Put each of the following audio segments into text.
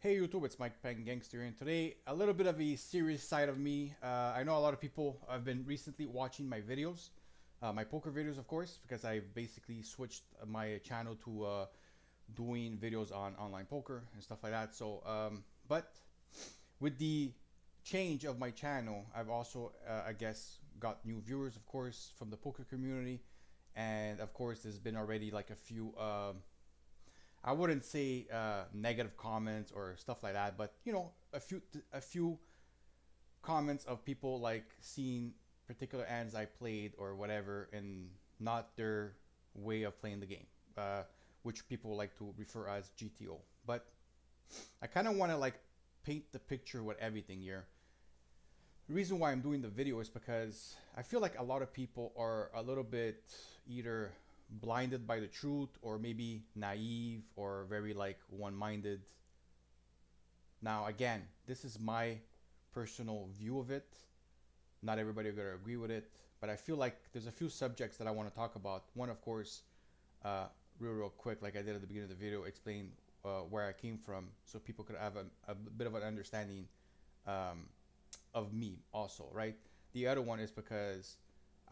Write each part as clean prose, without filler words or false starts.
Hey YouTube, it's Mike Peng Gangster, and today a little bit of a serious side of me. I know a lot of people have been recently watching my videos, my poker videos, of course, because I basically switched my channel to doing videos on online poker and stuff like that. But with the change of my channel, I've also, I guess, got new viewers, of course, from the poker community, and of course, there's been already like a few. I wouldn't say negative comments or stuff like that, but a few comments of people like seeing particular hands I played or whatever, and not their way of playing the game, which people like to refer as GTO. But I kind of want to like paint the picture with everything here. The reason why I'm doing the video is because I feel like a lot of people are a little bit either blinded by the truth or maybe naive or very like one-minded. Now again, this is my personal view of it. Not everybody are going to agree with it, but I feel like there's a few subjects that I want to talk about. One, of course, uh, real quick, like I did at the beginning of the video, explain where I came from so people could have a bit of an understanding um, of me also, right? The other one is because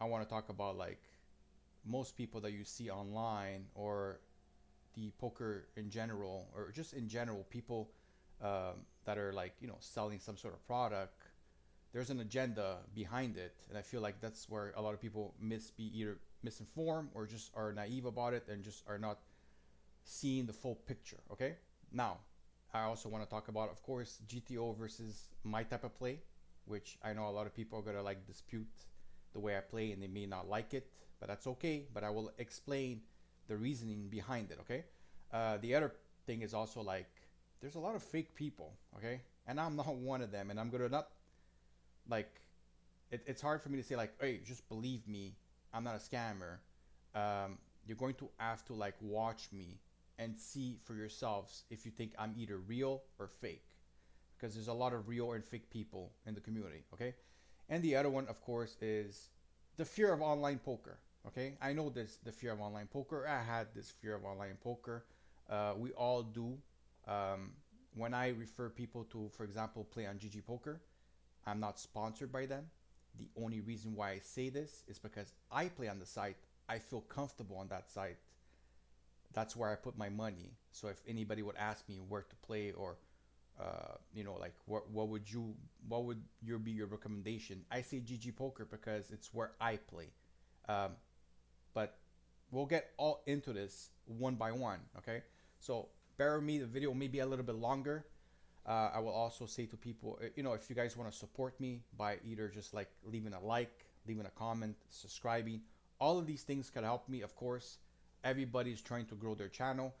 I want to talk about like most people that you see online or the poker in general or just in general people that are like selling some sort of product. There's an agenda behind it, and I feel like that's where a lot of people be either misinformed or just are naive about it and just are not seeing the full picture. Okay, now I also want to talk about, of course, GTO versus my type of play, which I know a lot of people are gonna like dispute the way I play and they may not like it, but that's okay. But I will explain the reasoning behind it. Okay. The other thing is also like there's a lot of fake people. Okay, and I'm not one of them, and I'm gonna not like it's hard for me to say like, hey, just believe me, I'm not a scammer. You're going to have to like watch me and see for yourselves if you think I'm either real or fake, because there's a lot of real and fake people in the community. Okay, and the other one, of course, is the fear of online poker. Okay, I know this, the fear of online poker. I had this fear of online poker. We all do. Um, when I refer people to, for example, play on GG Poker, I'm not sponsored by them. The only reason why I say this is because I play on the site. I feel comfortable on that site. That's where I put my money. So if anybody would ask me where to play or like what would your recommendation? I say GG Poker because it's where I play. Um, but we'll get all into this one by one. Okay, so bear with me. The video may be a little bit longer. I will also say to people, if you guys want to support me by either just like leaving a like, leaving a comment, subscribing, all of these things can help me. Of course, everybody's trying to grow their channel.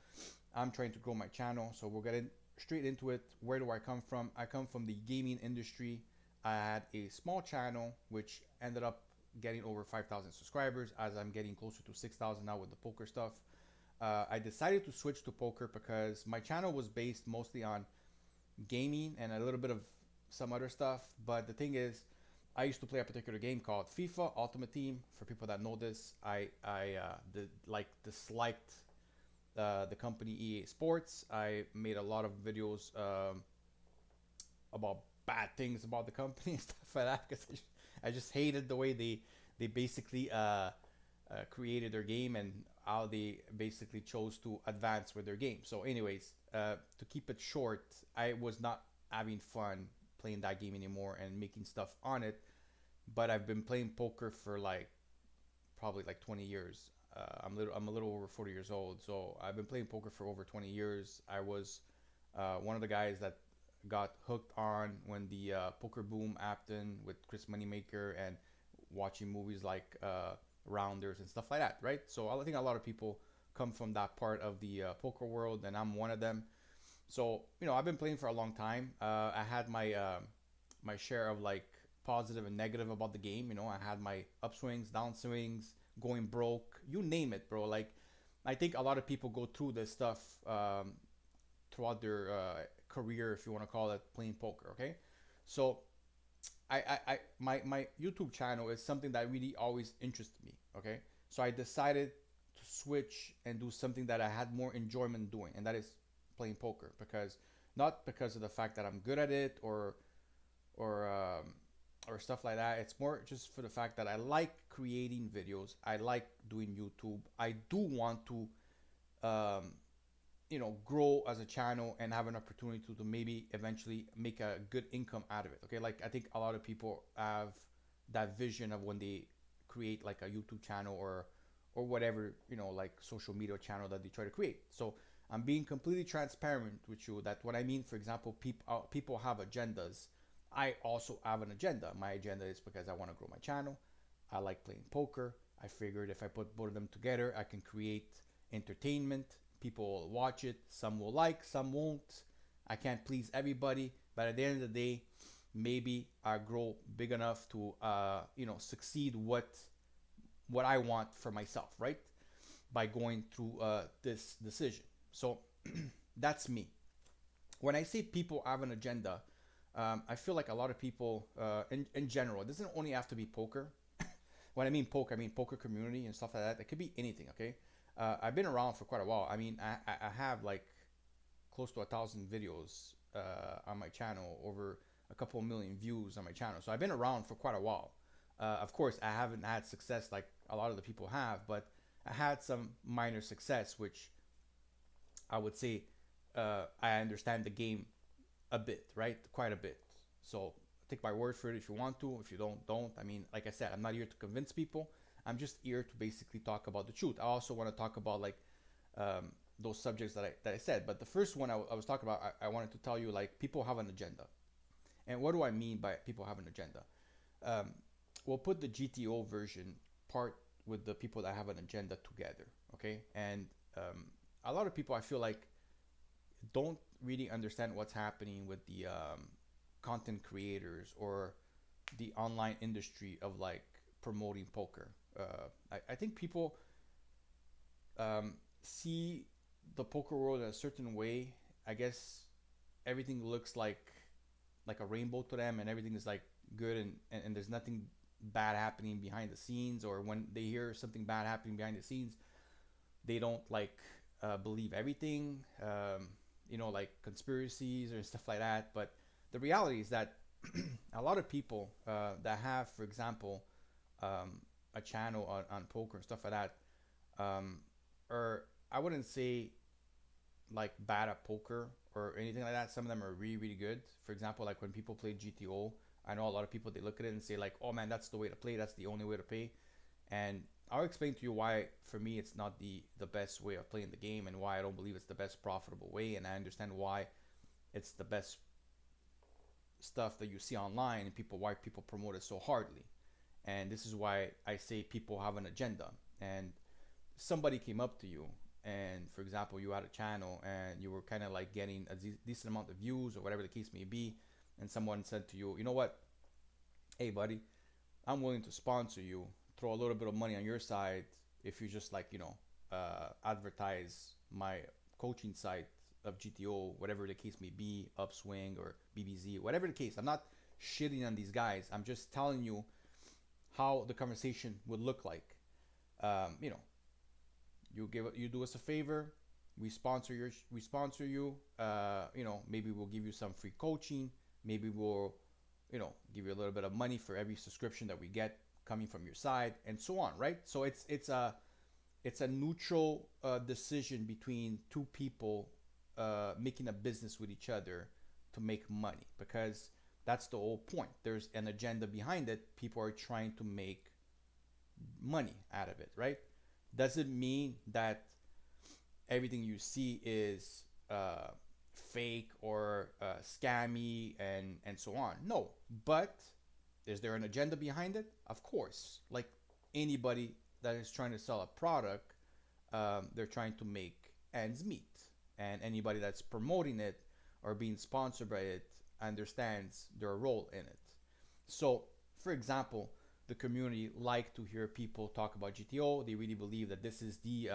I'm trying to grow my channel, so we'll get straight into it. Where do I come from? I come from the gaming industry. I had a small channel which ended up getting over 5,000 subscribers as I'm getting closer to 6,000 now with the poker stuff. I decided to switch to poker because my channel was based mostly on gaming and a little bit of some other stuff. But the thing is, I used to play a particular game called FIFA Ultimate Team. For people that know this, I disliked the company EA Sports. I made a lot of videos about bad things about the company and stuff like that because I just hated the way they basically created their game and how they basically chose to advance with their game. So, anyways, to keep it short, I was not having fun playing that game anymore and making stuff on it. But I've been playing poker for like probably like 20 years. I'm a little over 40 years old, so I've been playing poker for over 20 years. I was one of the guys that got hooked on when the poker boom happened with Chris Moneymaker and watching movies like Rounders and stuff like that, right? So I think a lot of people come from that part of the poker world, and I'm one of them. So I've been playing for a long time. I had my share of like positive and negative about the game. I had my upswings, downswings, going broke, you name it, bro. Like I think a lot of people go through this stuff throughout their career, if you want to call it, playing poker. Okay, so my YouTube channel is something that really always interested me. Okay, so I decided to switch and do something that I had more enjoyment doing, and that is playing poker because not because of the fact that I'm good at it or or stuff like that. It's more just for the fact that I like creating videos. I like doing YouTube. I do want to um, grow as a channel and have an opportunity to maybe eventually make a good income out of it. Okay, like I think a lot of people have that vision of when they create like a YouTube channel or whatever, like social media channel that they try to create. So I'm being completely transparent with you that what I mean, for example, people have agendas. I also have an agenda. My agenda is because I want to grow my channel. I like playing poker. I figured if I put both of them together, I can create entertainment. People will watch it. Some will like, some won't. I can't please everybody, but at the end of the day, maybe I grow big enough to succeed what I want for myself, right? By going through this decision. So that's me. When I say people have an agenda, I feel like a lot of people, in general, it doesn't only have to be poker. When I mean poker community and stuff like that. It could be anything, okay? I've been around for quite a while. I mean, I have like close to 1,000 videos on my channel, over a couple of million views on my channel. So I've been around for quite a while. Of course, I haven't had success like a lot of the people have, but I had some minor success, which I would say I understand the game a bit, right? Quite a bit. So take my word for it if you want to. If you don't. I mean, like I said, I'm not here to convince people. I'm just here to basically talk about the truth. I also want to talk about like those subjects that I said. But the first one I was talking about, I wanted to tell you like people have an agenda. And what do I mean by people have an agenda? Um, we'll put the GTO version part with the people that have an agenda together, okay? And a lot of people I feel like don't really understand what's happening with the content creators or the online industry of like promoting poker. I think people see the poker world in a certain way. I guess everything looks like a rainbow to them, and everything is like good, and there's nothing bad happening behind the scenes. Or when they hear something bad happening behind the scenes, they don't like believe everything. Like conspiracies or stuff like that. But the reality is that a lot of people that have, for example, um, a channel on poker and stuff like that, um, or I wouldn't say like bad at poker or anything like that. Some of them are really really good. For example, like when people play GTO, I know a lot of people they look at it and say like, "Oh man, that's the way to play. That's the only way to play." And I'll explain to you why for me it's not the best way of playing the game, and why I don't believe it's the best profitable way, and I understand why it's the best stuff that you see online and people why people promote it so hardly. And this is why I say people have an agenda. And somebody came up to you, and for example you had a channel and you were kind of like getting a decent amount of views or whatever the case may be, and someone said to you, you know what, hey buddy, I'm willing to sponsor you, throw a little bit of money on your side if you just like advertise my coaching site of GTO, whatever the case may be, Upswing or BBZ, whatever the case. I'm not shitting on these guys. I'm just telling you how the conversation would look like. Um, you know, you do us a favor. We sponsor you. Maybe we'll give you some free coaching. Maybe we'll give you a little bit of money for every subscription that we get coming from your side, and so on, right? So it's a neutral decision between two people making a business with each other to make money, because that's the whole point. There's an agenda behind it. People are trying to make money out of it, right? Doesn't mean that everything you see is fake or scammy and so on. No, but is there an agenda behind it? Of course. Like anybody that is trying to sell a product, they're trying to make ends meet. And anybody that's promoting it or being sponsored by it understands their role in it. So, for example, the community like to hear people talk about GTO. They really believe that this is the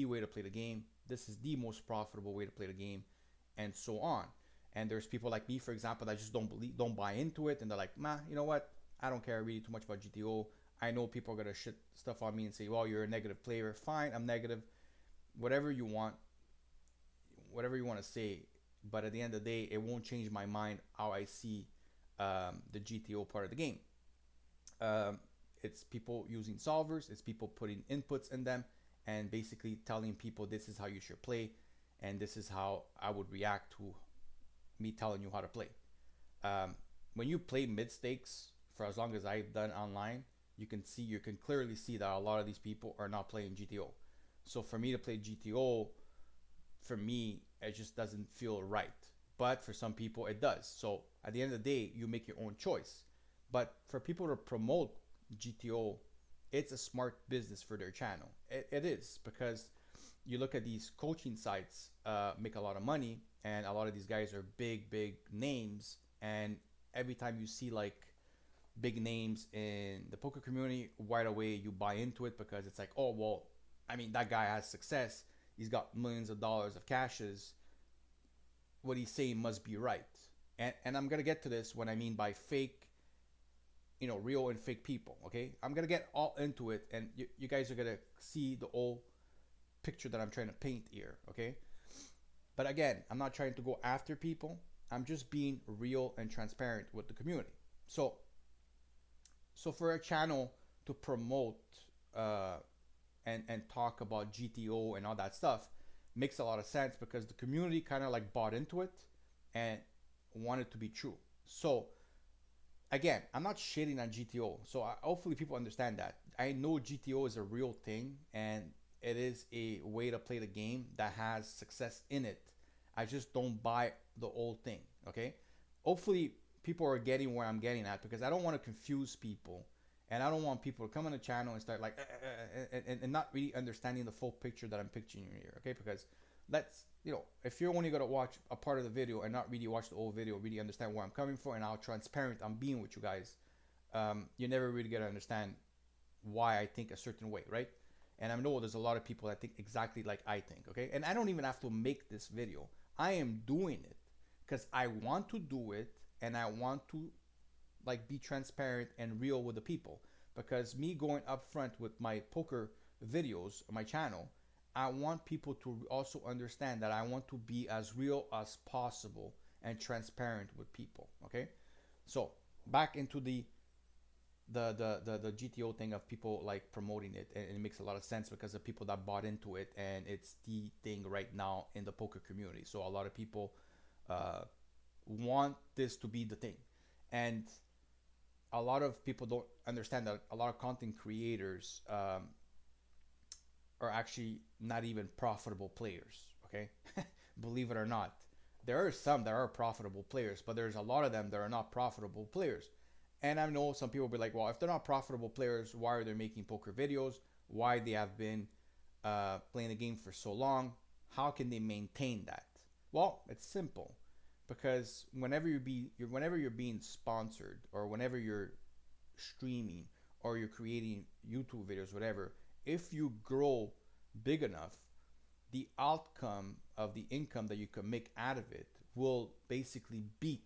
way to play the game. This is the most profitable way to play the game, and so on. And there's people like me, for example, that just don't buy into it, and they're like, "Ma, you know what? I don't care really too much about GTO. I know people are gonna shit stuff on me and say, well, you're a negative player. Fine, I'm negative. Whatever you want to say, but at the end of the day, it won't change my mind how I see the GTO part of the game. Um, it's people using solvers, it's people putting inputs in them, and basically telling people this is how you should play, and this is how I would react to me telling you how to play. Um, when you play mid stakes for as long as I've done online, you can clearly see that a lot of these people are not playing GTO. So for me to play GTO, for me, it just doesn't feel right. But for some people, it does. So at the end of the day, you make your own choice. But for people to promote GTO, it's a smart business for their channel. It is, because you look at these coaching sites, make a lot of money, and a lot of these guys are big names. And every time you see like big names in the poker community, right away you buy into it, because it's like, oh well, I mean, that guy has success. He's got millions of dollars of cashes. What he's saying must be right. And I'm gonna get to this when I mean by fake, real and fake people. Okay, I'm gonna get all into it, and you guys are gonna see the whole picture that I'm trying to paint here. Okay, but again, I'm not trying to go after people. I'm just being real and transparent with the community. So for a channel to promote uh, and talk about GTO and all that stuff makes a lot of sense, because the community kind of like bought into it and wanted to be true. So again, I'm not shitting on GTO. So hopefully people understand that. I know GTO is a real thing, and it is a way to play the game that has success in it. I just don't buy the whole thing. Okay. Hopefully people are getting where I'm getting at, because I don't want to confuse people, and I don't want people to come on the channel and start like and not really understanding the full picture that I'm picturing here. Okay, because that's, if you're only gonna watch a part of the video and not really watch the whole video, really understand where I'm coming from and how transparent I'm being with you guys, you're never really gonna understand why I think a certain way, right? And I know there's a lot of people that think exactly like I think. Okay, and I don't even have to make this video. I am doing it because I want to do it, and I want to like be transparent and real with the people. Because me going up front with my poker videos on my channel, I want people to also understand that I want to be as real as possible and transparent with people. Okay, so back into the GTO thing of people like promoting it, and it makes a lot of sense because of people that bought into it, and it's the thing right now in the poker community. So a lot of people uh, want this to be the thing, and a lot of people don't understand that a lot of content creators are actually not even profitable players. Okay, believe it or not, there are some that are profitable players, but there's a lot of them that are not profitable players. And I know some people will be like, well, if they're not profitable players, why are they making poker videos? Why they have been playing the game for so long? How can they maintain that? Well, it's simple, because whenever you're being sponsored, or whenever you're streaming, or you're creating YouTube videos, whatever, if you grow big enough, the outcome of the income that you can make out of it will basically beat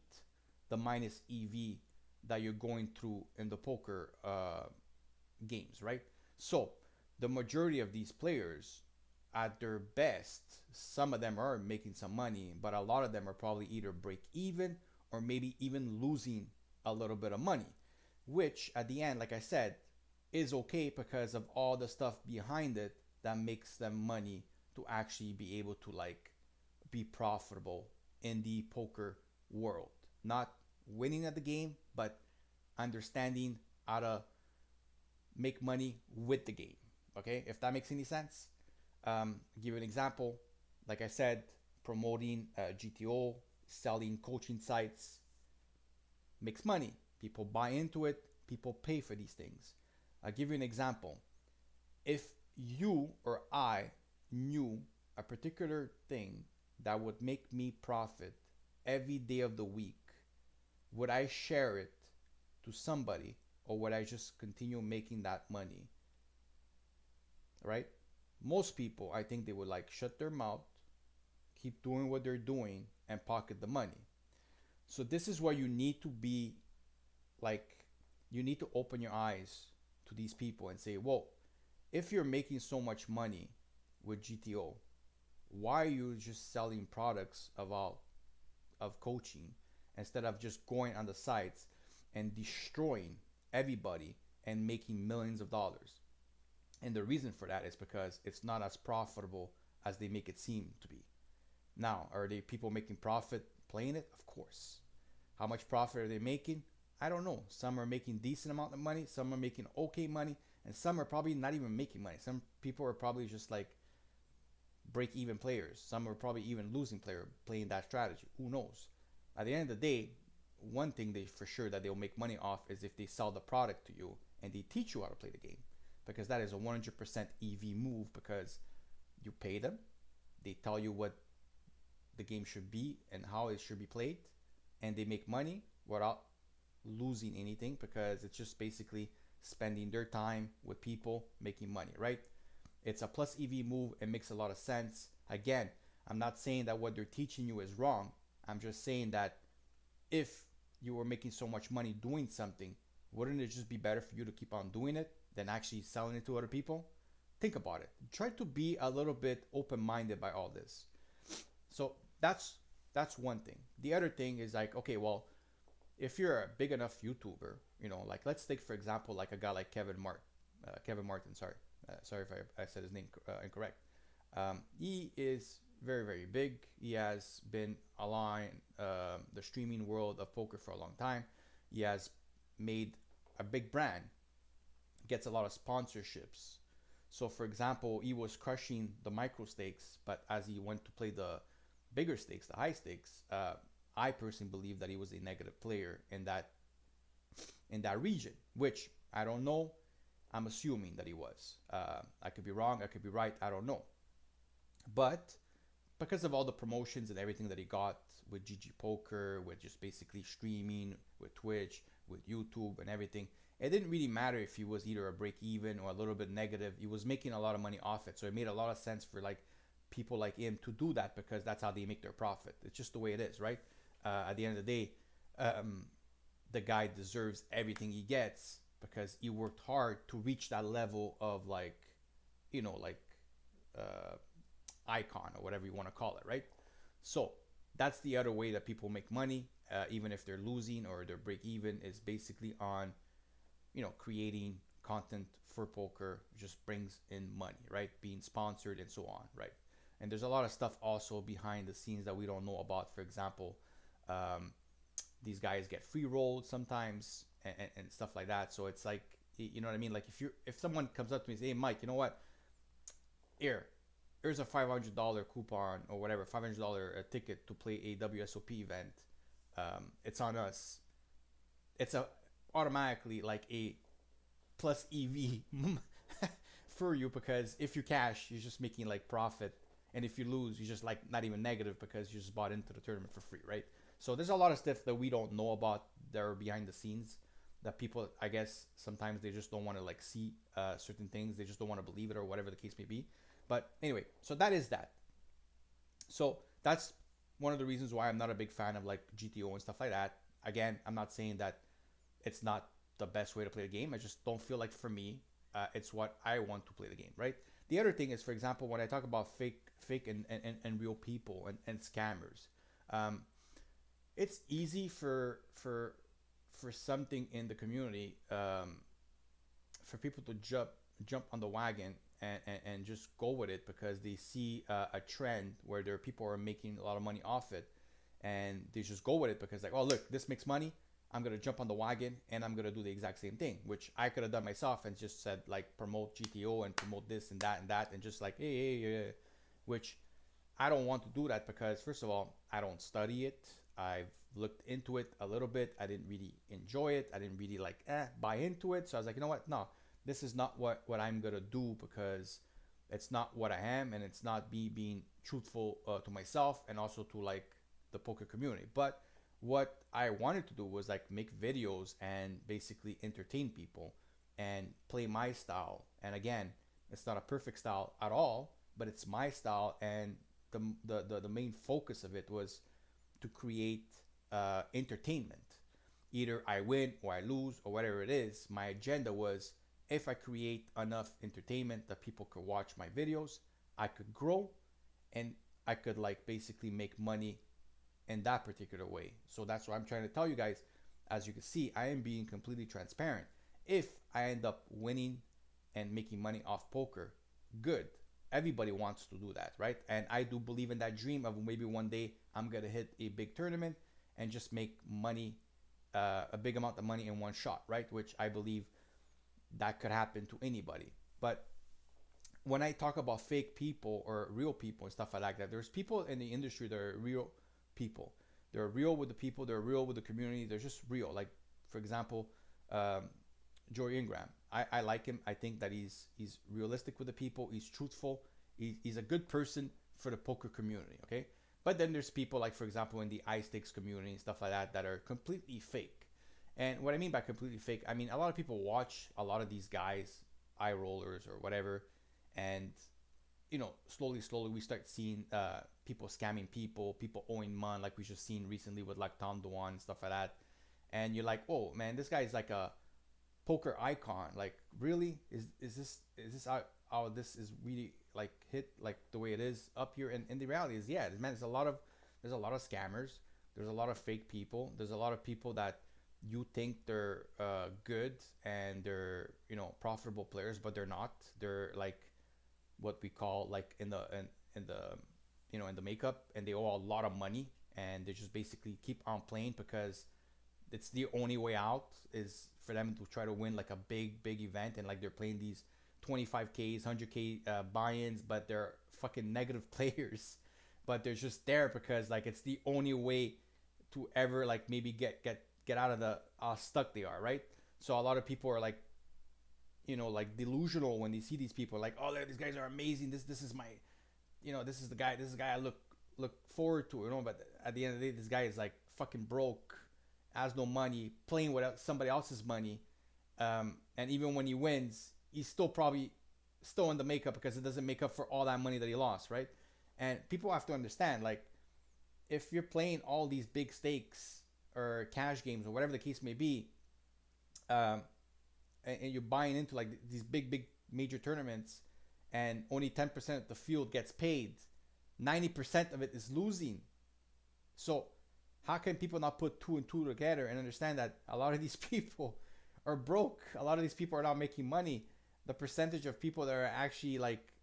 the minus EV that you're going through in the poker games, right? So the majority of these players, at their best, some of them are making some money, but a lot of them are probably either break even or maybe even losing a little bit of money, which at the end, like I said, is okay because of all the stuff behind it that makes them money to actually be able to like be profitable in the poker world. Not winning at the game, but understanding how to make money with the game. Okay, if that makes any sense. Give you an example. Like I said, promoting GTO, selling coaching sites makes money. People buy into it. People pay for these things. I'll give you an example. If you or I knew a particular thing that would make me profit every day of the week, would I share it to somebody, or would I just continue making that money? Right? Most people, I think they would like shut their mouth, keep doing what they're doing, and pocket the money. So this is where you need to be like, you need to open your eyes to these people and say, whoa, if you're making so much money with GTO, why are you just selling products about of coaching instead of just going on the sites and destroying everybody and making millions of dollars. And the reason for that is because it's not as profitable as they make it seem to be. Now, are they people making profit playing it? Of course. How much profit are they making? I don't know. Some are making decent amount of money, some are making okay money, and some are probably not even making money. Some people are probably just like break even players. Some are probably even losing player playing that strategy. Who knows? At the end of the day, one thing they for sure that they'll make money off is if they sell the product to you and they teach you how to play the game, because that is a 100% EV move, because you pay them, they tell you what the game should be and how it should be played, and they make money without losing anything, because it's just basically spending their time with people making money, right? It's a plus EV move. It makes a lot of sense. Again, I'm not saying that what they're teaching you is wrong. I'm just saying that if you were making so much money doing something, wouldn't it just be better for you to keep on doing it than actually selling it to other people? Think about it. Try to be a little bit open-minded by all this. So that's one thing. The other thing is like, okay, well, if you're a big enough YouTuber, like let's take for example like a guy like Kevin Martin. Sorry if I said his name incorrect. He is very, very big. He has been aligned the streaming world of poker for a long time. He has made a big brand, gets a lot of sponsorships. So for example, he was crushing the micro stakes, but as he went to play the bigger stakes, the high stakes, I personally believe that he was a negative player in that region, which I don't know. I'm assuming that he was. I could be wrong. I could be right. I don't know. But because of all the promotions and everything that he got with GG Poker, with just basically streaming, with Twitch, with YouTube and everything, it didn't really matter if he was either a break even or a little bit negative. He was making a lot of money off it. So it made a lot of sense for like people like him to do that, because that's how they make their profit. It's just the way it is, right? At the end of the day, the guy deserves everything he gets because he worked hard to reach that level of like, uh, icon or whatever you want to call it, right? So that's the other way that people make money, even if they're losing or they're break even, is basically on, creating content for poker just brings in money, right? Being sponsored and so on, right? And there's a lot of stuff also behind the scenes that we don't know about. For example, these guys get free rolled sometimes and stuff like that. So it's like, you know what I mean? Like if someone comes up to me and says, hey, Mike, you know what? Here's a $500 coupon or whatever, $500 ticket to play a WSOP event. It's on us. It's automatically like a plus EV for you, because if you cash, you're just making like profit, and if you lose, you're just like not even negative because you just bought into the tournament for free, right? So there's a lot of stuff that we don't know about that are behind the scenes that people, I guess, sometimes they just don't want to like see certain things. They just don't want to believe it or whatever the case may be. But anyway, so that is that. So that's one of the reasons why I'm not a big fan of like GTO and stuff like that. Again, I'm not saying that it's not the best way to play the game. I just don't feel like for me, it's what I want to play the game, right? The other thing is, for example, when I talk about fake and real people and scammers, it's easy for something in the community, for people to jump on the wagon and just go with it because they see a trend where there are people are making a lot of money off it, and they just go with it because like, oh look, this makes money, I'm gonna jump on the wagon and I'm gonna do the exact same thing, which I could have done myself and just said like promote GTO and promote this and that and just like hey, which I don't want to do that, because first of all, I don't study it. I've looked into it a little bit. I didn't really enjoy it. I didn't really like buy into it. So I was like, you know what? No, this is not what I'm gonna do, because it's not what I am, and it's not me being truthful to myself and also to like the poker community. But what I wanted to do was like make videos and basically entertain people and play my style. And again, it's not a perfect style at all, but it's my style. And the main focus of it was to create entertainment. Either I win or I lose or whatever it is. My agenda was, if I create enough entertainment that people could watch my videos, I could grow and I could like basically make money in that particular way. So that's what I'm trying to tell you guys. As you can see, I am being completely transparent. If I end up winning and making money off poker, good. Everybody wants to do that, right? And I do believe in that dream of maybe one day I'm gonna hit a big tournament and just make money, a big amount of money in one shot, right? Which I believe that could happen to anybody. But when I talk about fake people or real people and stuff like that, there's people in the industry that are real people. They're real with the people. They're real with the community. They're just real. Like, for example, um, Joey Ingram. I like him. I think that he's realistic with the people. He's truthful. He's a good person for the poker community. Okay, but then there's people like, for example, in the high stakes community and stuff like that are completely fake. And what I mean by completely fake, I mean a lot of people watch a lot of these guys, eye rollers or whatever, and slowly we start seeing people scamming people, people owing money, like we just seen recently with like Tom Dwan and stuff like that. And you're like, oh man, this guy is like a poker icon. Like, really, is this how this is really like hit like the way it is up here? And the reality is, yeah, man, there's a lot of scammers. There's a lot of fake people. There's a lot of people that you think they're good and they're profitable players, but they're not. They're like what we call like in the makeup, and they owe a lot of money, and they just basically keep on playing because it's the only way out is for them to try to win like a big event, and like they're playing these 25Ks 100K buy-ins, but they're fucking negative players, but they're just there because like it's the only way to ever like maybe get out of the stuck they are, right? So a lot of people are like like delusional when they see these people, like, oh, these guys are amazing, this is my this is the guy I look forward to, but at the end of the day, this guy is like fucking broke, has no money, playing with somebody else's money, and even when he wins, he's still probably still in the makeup because it doesn't make up for all that money that he lost, right? And people have to understand, like, if you're playing all these big stakes or cash games or whatever the case may be, um, and you're buying into like these big major tournaments, and only 10% of the field gets paid, 90% of it is losing. So how can people not put two and two together and understand that a lot of these people are broke, a lot of these people are not making money? The percentage of people that are actually like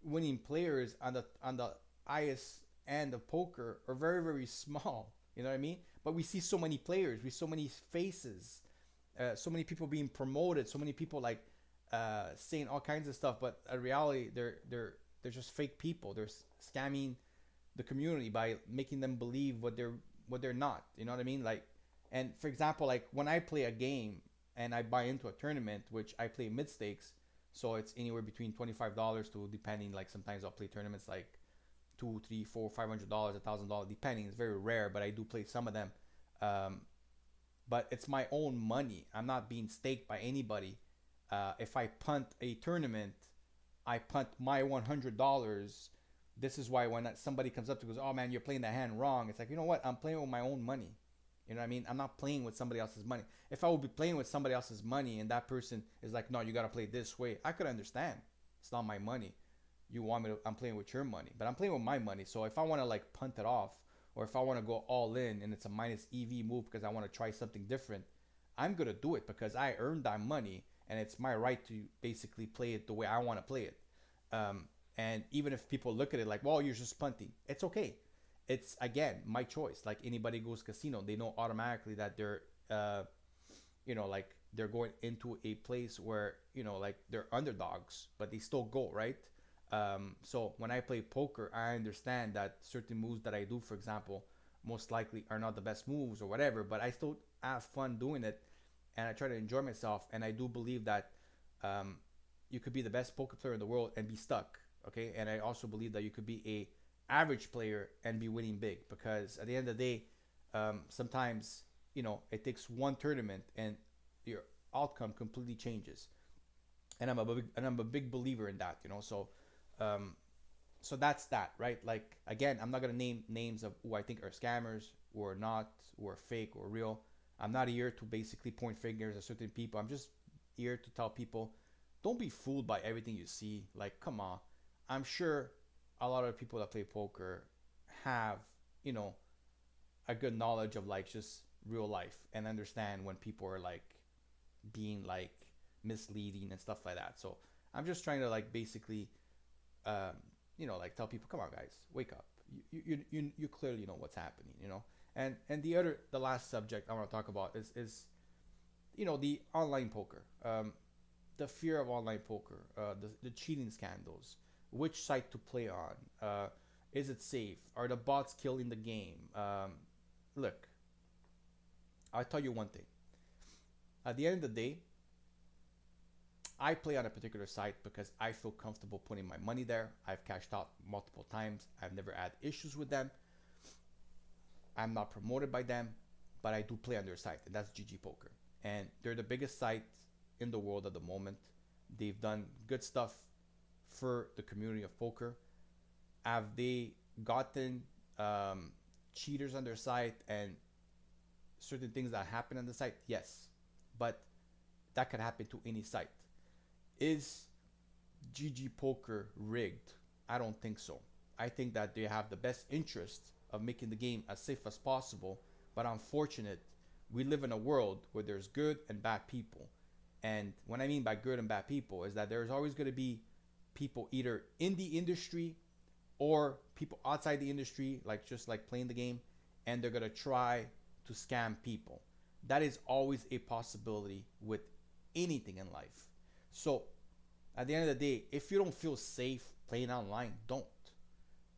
winning players on the highest end of poker are very small. You know what I mean? But we see so many players, we see so many faces, so many people being promoted, so many people like saying all kinds of stuff. But in reality, they're just fake people. They're scamming the community by making them believe what they're not. You know what I mean? Like, and for example, like when I play a game and I buy into a tournament, which I play mid stakes, so it's anywhere between $25 to, depending, like sometimes I'll play tournaments like two, three, four, $500, $1,000, depending. It's very rare, but I do play some of them. Um, but it's my own money. I'm not being staked by anybody. If I punt a tournament, I punt my $100. This is why when somebody comes up to goes, oh man, you're playing the hand wrong. It's like, you know what? I'm playing with my own money. You know what I mean? I'm not playing with somebody else's money. If I would be playing with somebody else's money and that person is like, no, you got to play this way, I could understand. It's not my money. You want me to, I'm playing with your money, but I'm playing with my money. So if I want to like punt it off, or if I want to go all in and it's a minus EV move because I want to try something different, I'm going to do it because I earned that money and it's my right to basically play it the way I want to play it. Um, and even if people look at it like, well, you're just punting, it's okay. It's, again, my choice. Like anybody goes casino, they know automatically that they're, like they're going into a place where, like they're underdogs, but they still go, right? So when I play poker, I understand that certain moves that I do, for example, most likely are not the best moves or whatever, but I still have fun doing it and I try to enjoy myself. And I do believe that um, you could be the best poker player in the world and be stuck. Okay. And I also believe that you could be a average player and be winning big, because at the end of the day, sometimes, it takes one tournament and your outcome completely changes. And I'm a big believer in that, um, so that's that, right? Like, again, I'm not gonna name names of who I think are scammers or not, or fake or real. I'm not here to basically point fingers at certain people. I'm just here to tell people, don't be fooled by everything you see. Like, come on. I'm sure a lot of people that play poker have, you know, a good knowledge of like just real life and understand when people are like being like misleading and stuff like that. So I'm just trying to like basically, um, like tell people, come on, guys, wake up. You clearly know what's happening, And the last subject I want to talk about is the online poker, the fear of online poker, the cheating scandals, which site to play on, is it safe? Are the bots killing the game? Look, I'll tell you one thing. At the end of the day, I play on a particular site because I feel comfortable putting my money there. I've cashed out multiple times. I've never had issues with them. I'm not promoted by them, but I do play on their site, and that's GG Poker. And they're the biggest site in the world at the moment. They've done good stuff for the community of poker. Have they gotten cheaters on their site and certain things that happen on the site? Yes, but that could happen to any site. Is GG Poker rigged? I don't think so. I think that they have the best interest of making the game as safe as possible, but unfortunate, we live in a world where there's good and bad people. And what I mean by good and bad people is that there's always going to be people either in the industry or people outside the industry, like just like playing the game, and they're going to try to scam people. That is always a possibility with anything in life. So at the end of the day, if you don't feel safe playing online, don't.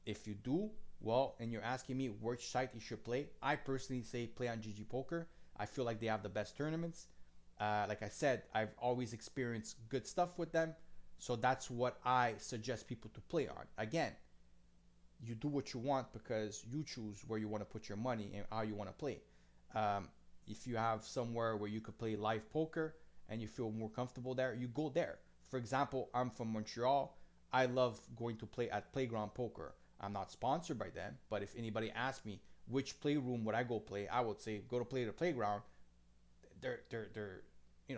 If you do, well, and you're asking me which site you should play, I personally say play on GG Poker. I feel like they have the best tournaments. Like I said, I've always experienced good stuff with them. So that's what I suggest people to play on. Again, you do what you want because you choose where you want to put your money and how you want to play. If you have somewhere where you could play live poker and you feel more comfortable there, you go there. For example, I'm from Montreal. I love going to play at Playground Poker. I'm not sponsored by them, but if anybody asks me which playroom would I go play, I would say go to play the Playground. They're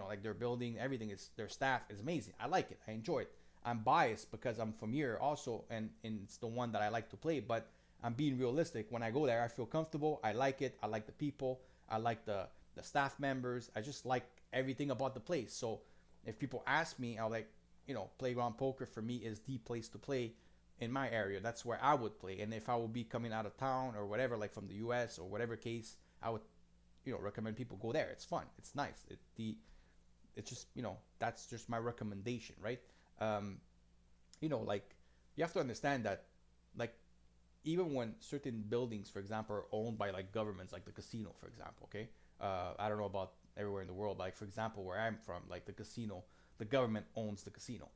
like their building, everything is, their staff is amazing. I like it. I enjoy it. I'm biased because I'm from here also, and it's the one that I like to play. But I'm being realistic. When I go there, I feel comfortable. I like it. I like the people. I like the staff members. I just like everything about the place. So if people ask me, I'll like, Playground Poker for me is the place to play in my area. That's where I would play. And if I would be coming out of town or whatever, like from the U.S. or whatever case, I would, recommend people go there. It's fun. It's nice. It's just, that's just my recommendation, right? Like you have to understand that, like, even when certain buildings, for example, are owned by like governments, like the casino, for example, okay? I don't know about everywhere in the world. Like, for example, where I'm from, like the casino, the government owns the casino.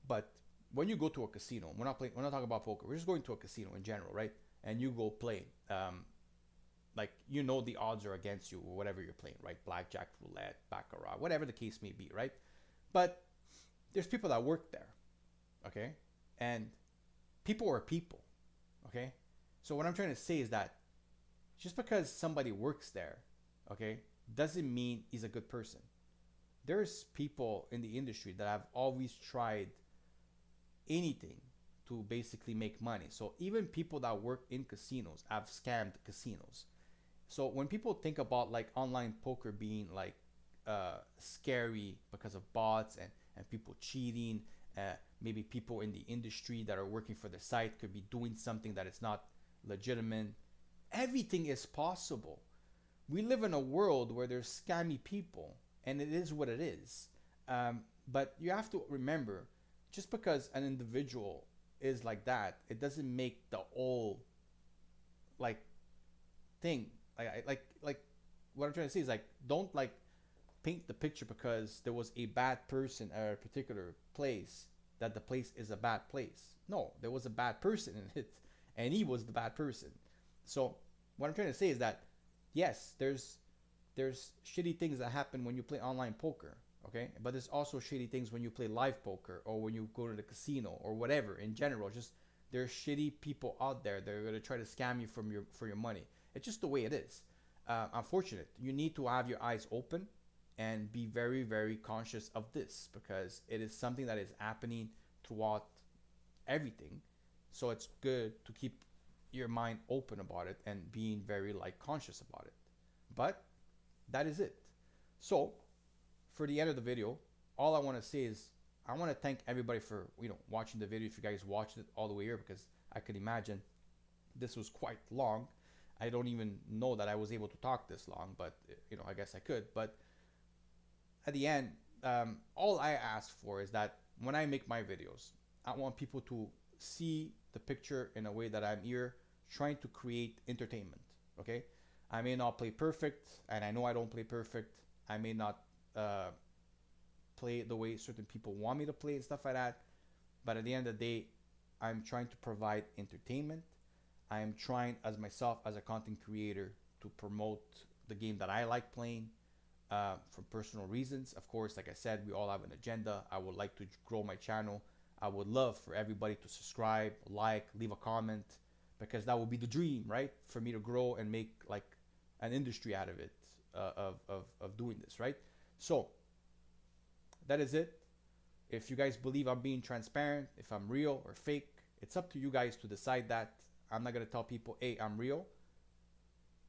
But when you go to a casino, we're not talking about poker. We're just going to a casino in general, right? And you go play. Like, the odds are against you or whatever you're playing, right? Blackjack, roulette, baccarat, whatever the case may be, right? But there's people that work there, okay? And people are people, okay? So what I'm trying to say is that just because somebody works there, okay, doesn't mean he's a good person. There's people in the industry that have always tried anything to basically make money. So even people that work in casinos have scammed casinos. So when people think about like online poker being like scary because of bots and people cheating, maybe people in the industry that are working for the site could be doing something that is not legitimate. Everything is possible. We live in a world where there's scammy people, and it is what it is. But you have to remember, just because an individual is like that, it doesn't make the whole like thing. Like what I'm trying to say is like, don't like paint the picture because there was a bad person at a particular place that the place is a bad place. No, there was a bad person in it, and he was the bad person. So what I'm trying to say is that yes, there's shitty things that happen when you play online poker, okay? But there's also shitty things when you play live poker or when you go to the casino or whatever. In general, just there's shitty people out there that are gonna try to scam you for your money. It's just the way it is. Unfortunate. You need to have your eyes open and be very, very conscious of this because it is something that is happening throughout everything. So it's good to keep your mind open about it and being very like conscious about it. But that is it. So for the end of the video, all I want to say is I want to thank everybody for watching the video. If you guys watched it all the way here, because I could imagine this was quite long. I don't even know that I was able to talk this long, but I guess I could. But at the end, all I ask for is that when I make my videos, I want people to see the picture in a way that I'm here trying to create entertainment. Okay, I may not play perfect, and I know I don't play perfect. I may not play the way certain people want me to play and stuff like that. But at the end of the day, I'm trying to provide entertainment. I am trying, as myself, as a content creator, to promote the game that I like playing for personal reasons. Of course, like I said, we all have an agenda. I would like to grow my channel. I would love for everybody to subscribe, like, leave a comment, because that would be the dream, right? For me to grow and make like an industry out of it, of doing this, right? So that is it. If you guys believe I'm being transparent, if I'm real or fake, it's up to you guys to decide that. I'm not going to tell people, hey, I'm real,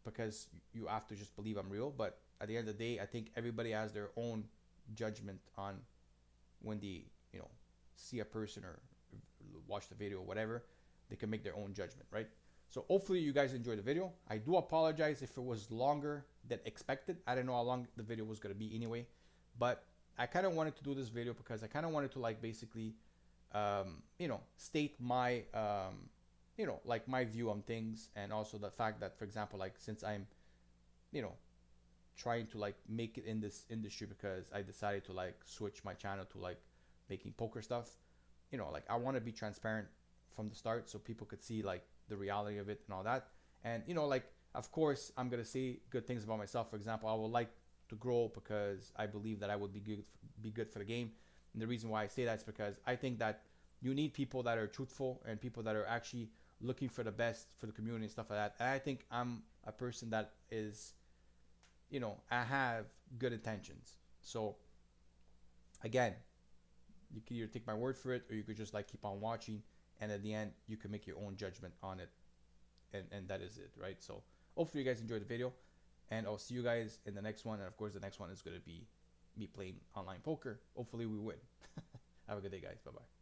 because you have to just believe I'm real. But at the end of the day, I think everybody has their own judgment on when they, see a person or watch the video or whatever. They can make their own judgment, right? So hopefully you guys enjoyed the video. I do apologize if it was longer than expected. I don't know how long the video was going to be anyway, but I kind of wanted to do this video because I kind of wanted to like basically, state my, like my view on things, and also the fact that, for example, like since I'm, trying to like make it in this industry, because I decided to like switch my channel to like making poker stuff, like I want to be transparent from the start so people could see like the reality of it and all that. And like of course I'm gonna say good things about myself. For example, I would like to grow because I believe that I would be good for the game. And the reason why I say that is because I think that you need people that are truthful and people that are actually looking for the best for the community and stuff like that. And I think I'm a person that is, I have good intentions. So again, you can either take my word for it, or you could just like keep on watching, and at the end you can make your own judgment on it. And that is it, right? So hopefully you guys enjoyed the video, and I'll see you guys in the next one. And of course the next one is going to be me playing online poker. Hopefully we win. Have a good day, guys. Bye bye.